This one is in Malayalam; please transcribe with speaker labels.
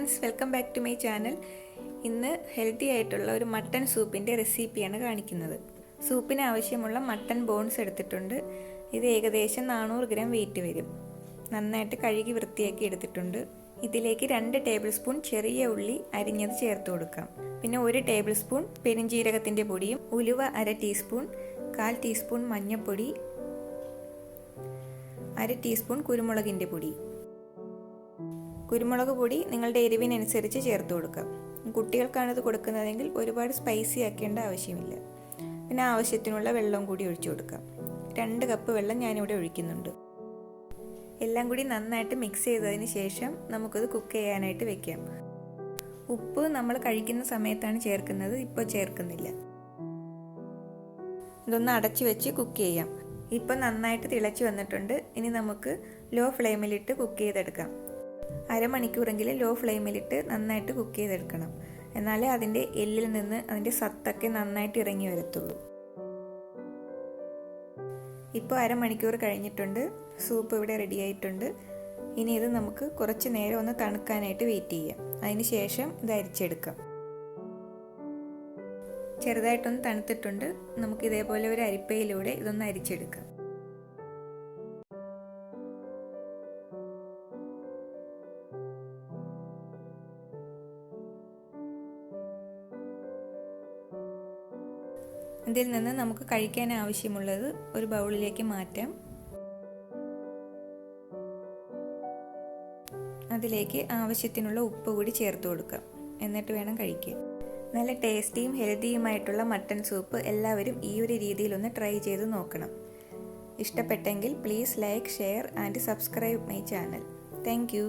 Speaker 1: Friends, welcome back to my channel. ഇന്ന് ഹെൽത്തി ആയിട്ടുള്ള ഒരു മട്ടൺ സൂപ്പിൻ്റെ റെസിപ്പിയാണ് കാണിക്കുന്നത്. സൂപ്പിന് ആവശ്യമുള്ള മട്ടൺ ബോൺസ് എടുത്തിട്ടുണ്ട്. ഇത് ഏകദേശം 400 ഗ്രാം വെയിറ്റ് വരും. നന്നായിട്ട് കഴുകി വൃത്തിയാക്കി എടുത്തിട്ടുണ്ട്. ഇതിലേക്ക് 2 ടേബിൾ സ്പൂൺ ചെറിയ ഉള്ളി അരിഞ്ഞത് ചേർത്ത് കൊടുക്കാം. പിന്നെ 1 ടേബിൾ സ്പൂൺ പെരുംജീരകത്തിൻ്റെ പൊടിയും ഉലുവ 1/2 ടീസ്പൂൺ, 1/4 ടീസ്പൂൺ മഞ്ഞൾപ്പൊടി, 1/2 ടീസ്പൂൺ കുരുമുളകിൻ്റെ പൊടി. കുരുമുളക് പൊടി നിങ്ങളുടെ എരിവിനനുസരിച്ച് ചേർത്ത് കൊടുക്കാം. കുട്ടികൾക്കാണിത് കൊടുക്കുന്നതെങ്കിൽ ഒരുപാട് സ്പൈസി ആക്കേണ്ട ആവശ്യമില്ല. പിന്നെ ആവശ്യത്തിനുള്ള വെള്ളം കൂടി ഒഴിച്ചു കൊടുക്കാം. 2 കപ്പ് വെള്ളം ഞാനിവിടെ ഒഴിക്കുന്നുണ്ട്. എല്ലാം കൂടി നന്നായിട്ട് മിക്സ് ചെയ്തതിന് ശേഷം നമുക്കത് കുക്ക് ചെയ്യാനായിട്ട് വെക്കാം. ഉപ്പ് നമ്മൾ കഴിക്കുന്ന സമയത്താണ് ചേർക്കുന്നത്, ഇപ്പോൾ ചേർക്കുന്നില്ല. ഇതൊന്ന് അടച്ചു വെച്ച് കുക്ക് ചെയ്യാം. ഇപ്പം നന്നായിട്ട് തിളച്ച് വന്നിട്ടുണ്ട്. ഇനി നമുക്ക് ലോ ഫ്ലെയിമിലിട്ട് കുക്ക് ചെയ്തെടുക്കാം. അരമണിക്കൂറെങ്കിലും ലോ ഫ്ലെയിമിലിട്ട് നന്നായിട്ട് കുക്ക് ചെയ്തെടുക്കണം. എന്നാലേ അതിൻ്റെ എല്ലിൽ നിന്ന് അതിൻ്റെ സത്തൊക്കെ നന്നായിട്ട് ഇറങ്ങി വരത്തുള്ളൂ. ഇപ്പോൾ അരമണിക്കൂർ കഴിഞ്ഞിട്ടുണ്ട്. സൂപ്പ് ഇവിടെ റെഡി ആയിട്ടുണ്ട്. ഇനി ഇത് നമുക്ക് കുറച്ച് നേരം ഒന്ന് തണുക്കാനായിട്ട് വെയിറ്റ് ചെയ്യാം. അതിന് ശേഷം ഇത് അരിച്ചെടുക്കാം. ചെറുതായിട്ടൊന്ന് തണുത്തിട്ടുണ്ട്. നമുക്ക് ഇതേപോലെ ഒരു അരിപ്പയിലൂടെ ഇതൊന്ന് അരിച്ചെടുക്കാം. ഇതിൽ നിന്ന് നമുക്ക് കഴിക്കാൻ ആവശ്യമുള്ളത് ഒരു ബൗളിലേക്ക് മാറ്റാം. അതിലേക്ക് ആവശ്യത്തിനുള്ള ഉപ്പ് കൂടി ചേർത്ത് കൊടുക്കാം. എന്നിട്ട് വേണം കഴിക്കാൻ. നല്ല ടേസ്റ്റിയും ഹെൽത്തിയുമായിട്ടുള്ള മട്ടൺ സൂപ്പ് എല്ലാവരും ഈ ഒരു രീതിയിലൊന്ന് ട്രൈ ചെയ്ത് നോക്കണം. ഇഷ്ടപ്പെട്ടെങ്കിൽ please like, share and subscribe my channel. Thank you.